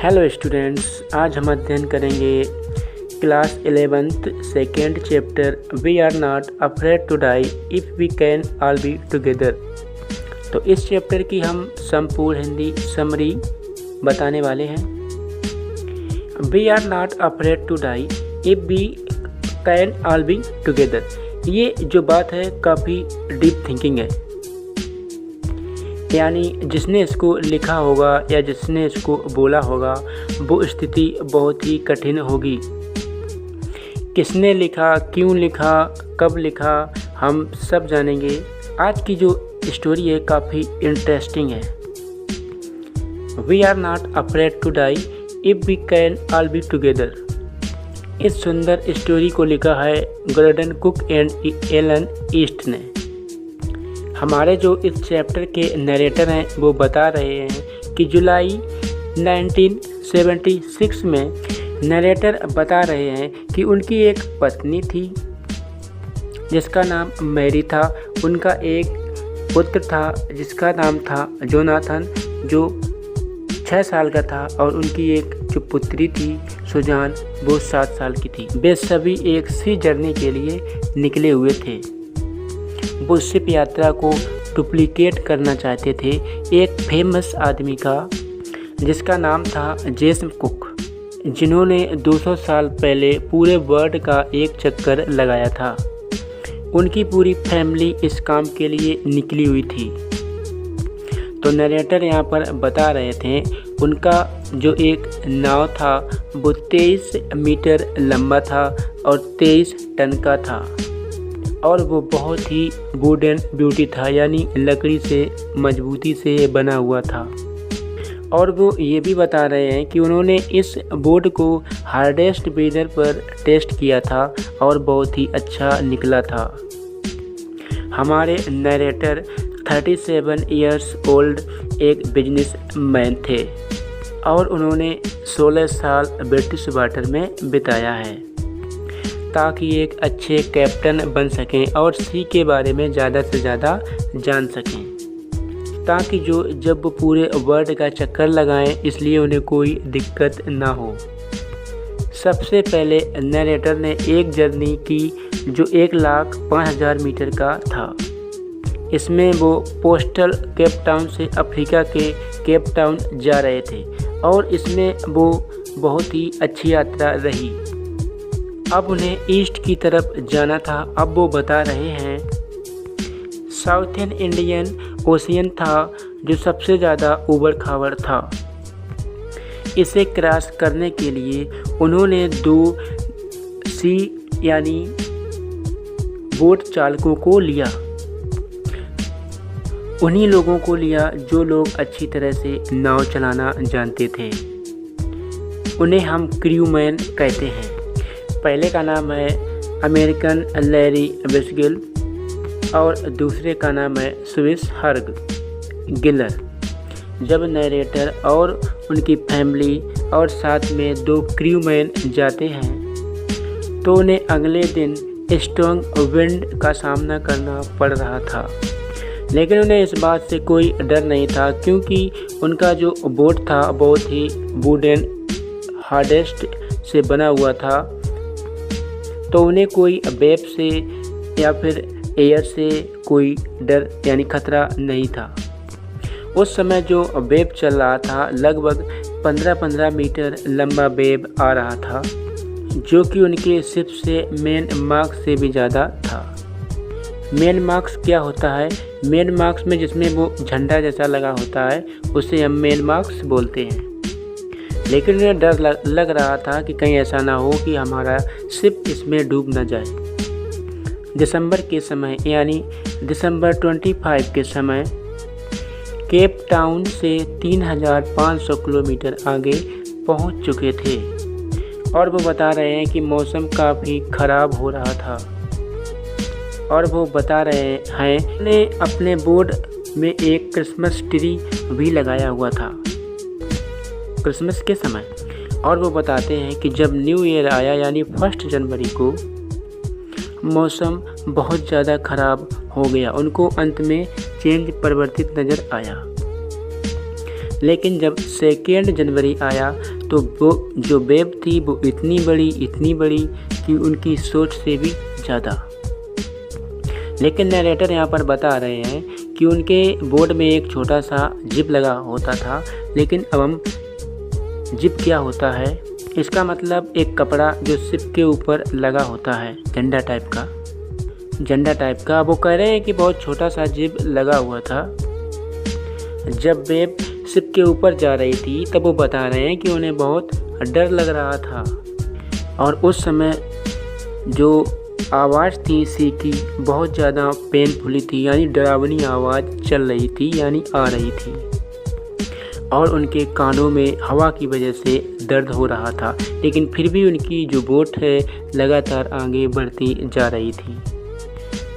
Hello students, आज हम अध्ययन करेंगे class 11th second chapter we are not afraid to die if we can all be together. तो इस चैप्टर की हम संपूर्ण हिंदी समरी बताने वाले हैं। We are not afraid to die if we can all be together. ये जो बात है काफ़ी डीप थिंकिंग है, यानी जिसने इसको लिखा होगा या जिसने इसको बोला होगा वो स्थिति बहुत ही कठिन होगी। किसने लिखा, क्यों लिखा, कब लिखा, हम सब जानेंगे। आज की जो स्टोरी है काफ़ी इंटरेस्टिंग है। We are not afraid to die if we can all be together. इस सुंदर स्टोरी को लिखा है Gordon Cook and Alan East ने। हमारे जो इस चैप्टर के नरेटर हैं वो बता रहे हैं कि जुलाई 1976 में नरेटर बता रहे हैं कि उनकी एक पत्नी थी जिसका नाम मैरी था। उनका एक पुत्र था जिसका नाम था जोनाथन, जो 6 साल का था, और उनकी एक जो पुत्री थी सुजान, वो 7 साल की थी। वे सभी एक सी जर्नी के लिए निकले हुए थे। वो शिप यात्रा को डुप्लीकेट करना चाहते थे एक फेमस आदमी का जिसका नाम था जेम्स कुक, जिन्होंने 200 साल पहले पूरे वर्ल्ड का एक चक्कर लगाया था। उनकी पूरी फैमिली इस काम के लिए निकली हुई थी। तो नरेटर यहाँ पर बता रहे थे उनका जो एक नाव था वो 23 मीटर लंबा था और 23 टन का था, और वो बहुत ही वुड एंड ब्यूटी था, यानी लकड़ी से मजबूती से बना हुआ था। और वो ये भी बता रहे हैं कि उन्होंने इस बोर्ड को हार्डेस्ट वेदर पर टेस्ट किया था और बहुत ही अच्छा निकला था। हमारे नरेटर 37 इयर्स ओल्ड एक बिजनेसमैन थे और उन्होंने 16 साल ब्रिटिश वाटर में बिताया है ताकि एक अच्छे कैप्टन बन सकें और सी के बारे में ज़्यादा से ज़्यादा जान सकें, ताकि जब वो पूरे वर्ल्ड का चक्कर लगाएं इसलिए उन्हें कोई दिक्कत ना हो। सबसे पहले नरेटर ने एक जर्नी की जो 1,05,000 मीटर का था। इसमें वो पोस्टल केप टाउन से अफ्रीका के केप टाउन जा रहे थे और इसमें वो बहुत ही अच्छी यात्रा रही। अब उन्हें ईस्ट की तरफ जाना था। अब वो बता रहे हैं साउथर्न इंडियन ओशियन था जो सबसे ज़्यादा उबड़ खाबड़ था। इसे क्रॉस करने के लिए उन्होंने 2 सी यानी बोट चालकों को लिया। उन्हीं लोगों को लिया जो लोग अच्छी तरह से नाव चलाना जानते थे। उन्हें हम क्रूमैन कहते हैं। पहले का नाम है अमेरिकन लैरी विस्गिल और दूसरे का नाम है स्विस हर्ग गिलर। जब नरेटर और उनकी फैमिली और साथ में 2 क्रूमैन जाते हैं तो उन्हें अगले दिन स्ट्रॉन्ग विंड का सामना करना पड़ रहा था, लेकिन उन्हें इस बात से कोई डर नहीं था क्योंकि उनका जो बोट था बहुत ही वुडन हार्डेस्ट से बना हुआ था। तो उन्हें कोई वेव से या फिर एयर से कोई डर यानी खतरा नहीं था। उस समय जो वेव चल रहा था लगभग 15-15 मीटर लंबा वेव आ रहा था, जो कि उनके शिप से मेन मार्क्स से भी ज़्यादा था। मेन मार्क्स क्या होता है? मेन मार्क्स में जिसमें वो झंडा जैसा लगा होता है उसे हम मेन मार्क्स बोलते हैं। लेकिन उन्हें डर लग रहा था कि कहीं ऐसा ना हो कि हमारा शिप इसमें डूब न जाए। दिसंबर के समय यानी दिसंबर 25 के समय केप टाउन से 3,500 किलोमीटर आगे पहुंच चुके थे और वो बता रहे हैं कि मौसम काफ़ी ख़राब हो रहा था। और वो बता रहे हैं उन्होंने अपने बोर्ड में एक क्रिसमस ट्री भी लगाया हुआ था क्रिसमस के समय। और वो बताते हैं कि जब न्यू ईयर आया यानी 1 जनवरी को मौसम बहुत ज़्यादा ख़राब हो गया। उनको अंत में चेंज परिवर्तित नज़र आया। लेकिन जब 2 जनवरी आया तो वो जो वेव थी वो इतनी बड़ी कि उनकी सोच से भी ज़्यादा। लेकिन नरेटर यहाँ पर बता रहे हैं कि उनके बोर्ड में एक छोटा सा जिप लगा होता था, लेकिन अब हम जिप क्या होता है, इसका मतलब एक कपड़ा जो शिप के ऊपर लगा होता है, झंडा टाइप का। वो कह रहे हैं कि बहुत छोटा सा जिप लगा हुआ था। जब वेव शिप के ऊपर जा रही थी तब वो बता रहे हैं कि उन्हें बहुत डर लग रहा था, और उस समय जो आवाज़ थी सी की बहुत ज़्यादा पेनफुली थी, यानी डरावनी आवाज़ चल रही थी, यानी आ रही थी, और उनके कानों में हवा की वजह से दर्द हो रहा था। लेकिन फिर भी उनकी जो बोट है लगातार आगे बढ़ती जा रही थी,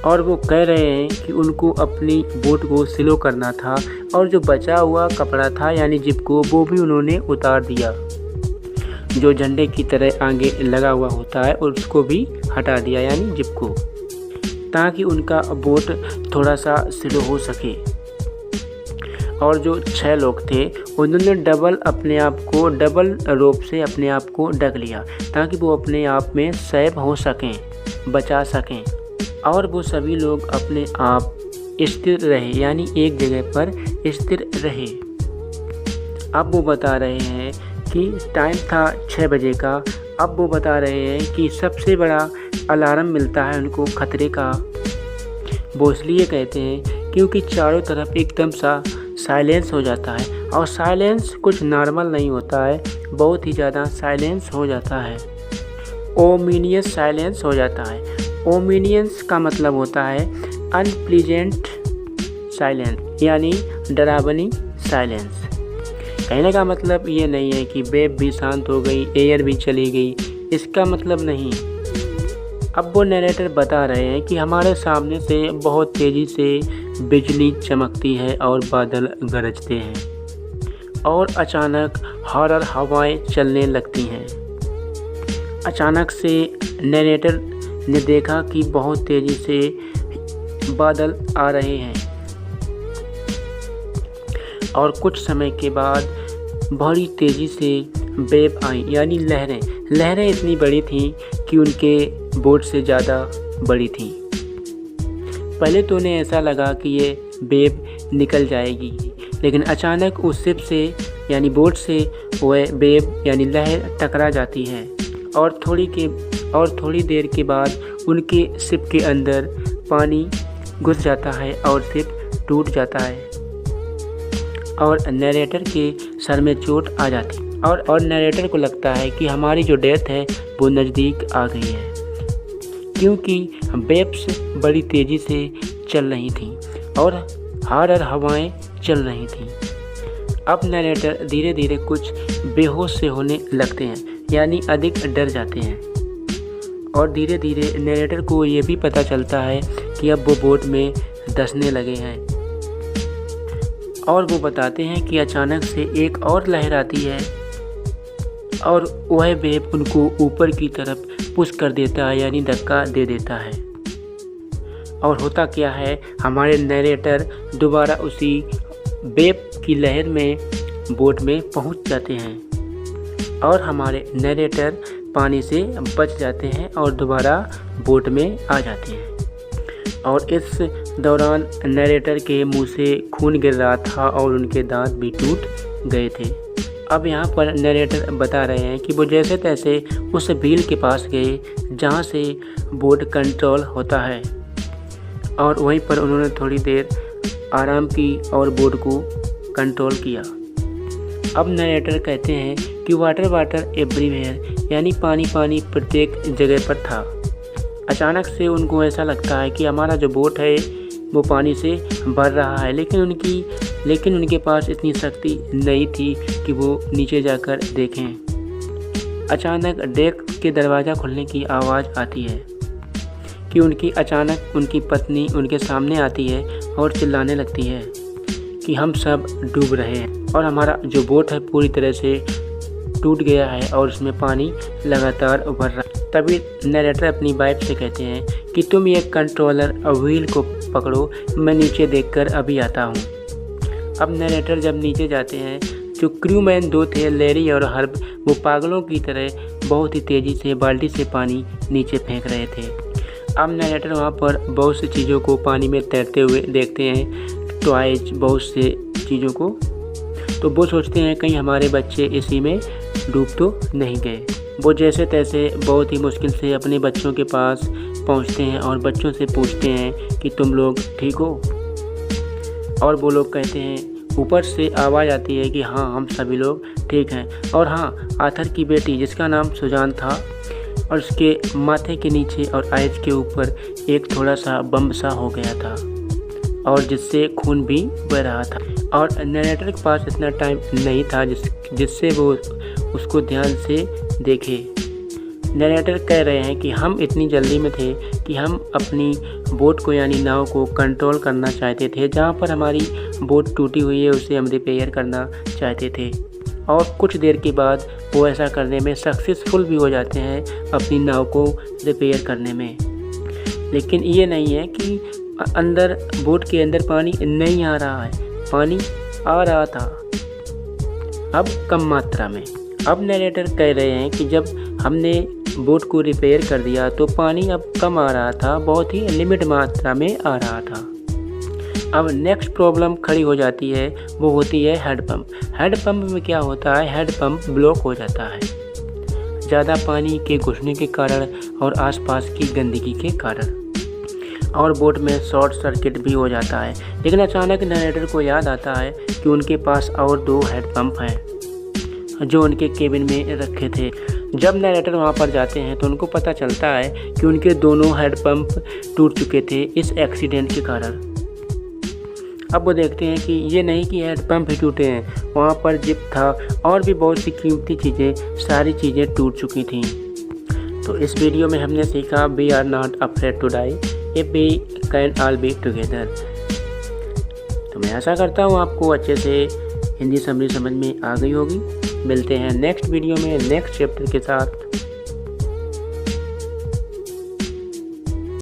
और वो कह रहे हैं कि उनको अपनी बोट को स्लो करना था, और जो बचा हुआ कपड़ा था यानी जिप को, वो भी उन्होंने उतार दिया, जो झंडे की तरह आगे लगा हुआ होता है, और उसको भी हटा दिया यानी जिप को, ताकि उनका बोट थोड़ा सा स्लो हो सके। और जो 6 लोग थे उन्होंने डबल रोप से अपने आप को ढक लिया, ताकि वो अपने आप में सेफ हो सकें, बचा सकें, और वो सभी लोग अपने आप स्थिर रहे, यानी एक जगह पर स्थिर रहे। अब वो बता रहे हैं कि टाइम था 6 बजे का। अब वो बता रहे हैं कि सबसे बड़ा अलार्म मिलता है उनको खतरे का। वो इसलिए कहते हैं क्योंकि चारों तरफ एकदम सा साइलेंस हो जाता है, और साइलेंस कुछ नॉर्मल नहीं होता है, बहुत ही ज़्यादा साइलेंस हो जाता है, ओमिनियस साइलेंस हो जाता है। ओमिनियस का मतलब होता है अनप्लीजेंट साइलेंस, यानी डरावनी साइलेंस। कहने का मतलब ये नहीं है कि वेव भी शांत हो गई, एयर भी चली गई, इसका मतलब नहीं। अब वो नरेटर बता रहे हैं कि हमारे सामने से बहुत तेज़ी से बिजली चमकती है और बादल गरजते हैं, और अचानक हॉरर हवाएं चलने लगती हैं। अचानक से नरेटर ने देखा कि बहुत तेज़ी से बादल आ रहे हैं, और कुछ समय के बाद बड़ी तेज़ी से वेव आई, यानी लहरें इतनी बड़ी थीं कि उनके बोट से ज़्यादा बड़ी थी। पहले तो उन्हें ऐसा लगा कि ये वेव निकल जाएगी, लेकिन अचानक उस शिप से यानी बोट से वह वेव यानी लहर टकरा जाती है, और थोड़ी देर के बाद उनके शिप के अंदर पानी घुस जाता है और शिप टूट जाता है, और नरेटर के सर में चोट आ जाती, और नरेटर को लगता है कि हमारी जो डेथ है वो नज़दीक आ गई है, क्योंकि वेव्स बड़ी तेज़ी से चल रही थीं और हॉरर हवाएं चल रही थीं। अब नरेटर धीरे धीरे कुछ बेहोश से होने लगते हैं, यानी अधिक डर जाते हैं, और धीरे धीरे नरेटर को ये भी पता चलता है कि अब वो बोट में धंसने लगे हैं। और वो बताते हैं कि अचानक से एक और लहर आती है, और वह वेव उनको ऊपर की तरफ पुश कर देता है, यानी धक्का दे देता है। और होता क्या है, हमारे नरेटर दोबारा उसी वेव की लहर में बोट में पहुंच जाते हैं, और हमारे नरेटर पानी से बच जाते हैं और दोबारा बोट में आ जाते हैं। और इस दौरान नरेटर के मुंह से खून गिर रहा था और उनके दांत भी टूट गए थे। अब यहाँ पर नरेटर बता रहे हैं कि वो जैसे तैसे उस व्हील के पास गए जहाँ से बोट कंट्रोल होता है, और वहीं पर उन्होंने थोड़ी देर आराम की और बोट को कंट्रोल किया। अब नरेटर कहते हैं कि वाटर एवरीवेयर, यानी पानी प्रत्येक जगह पर था। अचानक से उनको ऐसा लगता है कि हमारा जो बोट है वो पानी से भर रहा है, लेकिन उनके पास इतनी शक्ति नहीं थी कि वो नीचे जाकर देखें। अचानक डेक के दरवाज़ा खुलने की आवाज़ आती है कि उनकी पत्नी उनके सामने आती है और चिल्लाने लगती है कि हम सब डूब रहे हैं और हमारा जो बोट है पूरी तरह से टूट गया है और उसमें पानी लगातार उभर रहा है। तभी नरेटर अपनी वाइफ से कहते हैं कि तुम ये कंट्रोलर व्हील को पकड़ो, मैं नीचे देखकर अभी आता हूँ। अब नरेटर जब नीचे जाते हैं जो क्रूमैन 2 थे, लैरी और हर्ब, वो पागलों की तरह बहुत ही तेज़ी से बाल्टी से पानी नीचे फेंक रहे थे। अब नरेटर वहाँ पर बहुत सी चीज़ों को पानी में तैरते हुए देखते हैं, टॉयज, बहुत से चीज़ों को। तो वो सोचते हैं कहीं हमारे बच्चे इसी में डूब तो नहीं गए। वो जैसे तैसे बहुत ही मुश्किल से अपने बच्चों के पास पहुंचते हैं और बच्चों से पूछते हैं कि तुम लोग ठीक हो। और वो लोग कहते हैं, ऊपर से आवाज़ आती है कि हाँ, हम सभी लोग ठीक हैं। और हाँ, आर्थर की बेटी जिसका नाम सुजान था, और उसके माथे के नीचे और आइज के ऊपर एक थोड़ा सा बम सा हो गया था और जिससे खून भी बह रहा था। और नरेटर के पास इतना टाइम नहीं था जिससे वो उसको ध्यान से देखे। नरेटर कह रहे हैं कि हम इतनी जल्दी में थे कि हम अपनी बोट को यानी नाव को कंट्रोल करना चाहते थे। जहाँ पर हमारी बोट टूटी हुई है उसे हम रिपेयर करना चाहते थे, और कुछ देर के बाद वो ऐसा करने में सक्सेसफुल भी हो जाते हैं अपनी नाव को रिपेयर करने में। लेकिन ये नहीं है कि अंदर बोट के अंदर पानी नहीं आ रहा है, पानी आ रहा था, अब कम मात्रा में। अब नरेटर कह रहे हैं कि जब हमने बोट को रिपेयर कर दिया तो पानी अब कम आ रहा था, बहुत ही लिमिट मात्रा में आ रहा था। अब नेक्स्ट प्रॉब्लम खड़ी हो जाती है, वो होती है हेड पंप। हेड पंप में क्या होता है, हेड पंप ब्लॉक हो जाता है ज़्यादा पानी के घुसने के कारण और आसपास की गंदगी के कारण, और बोट में शॉर्ट सर्किट भी हो जाता है। लेकिन अचानक नरेटर को याद आता है कि उनके पास और 2 हेड पंप हैं जो उनके केबिन में रखे थे। जब नरेटर वहाँ पर जाते हैं तो उनको पता चलता है कि उनके दोनों हेड पंप टूट चुके थे इस एक्सीडेंट के कारण। अब वो देखते हैं कि ये नहीं कि हेड पंप ही टूटे हैं, वहाँ पर जिप था और भी बहुत सी कीमती चीज़ें, सारी चीज़ें टूट चुकी थीं। तो इस वीडियो में हमने सीखा we are not afraid to die if we can all be together. तो मैं आशा करता हूँ आपको अच्छे से हिंदी समझ में आ गई होगी। मिलते हैं नेक्स्ट वीडियो में नेक्स्ट चैप्टर के साथ।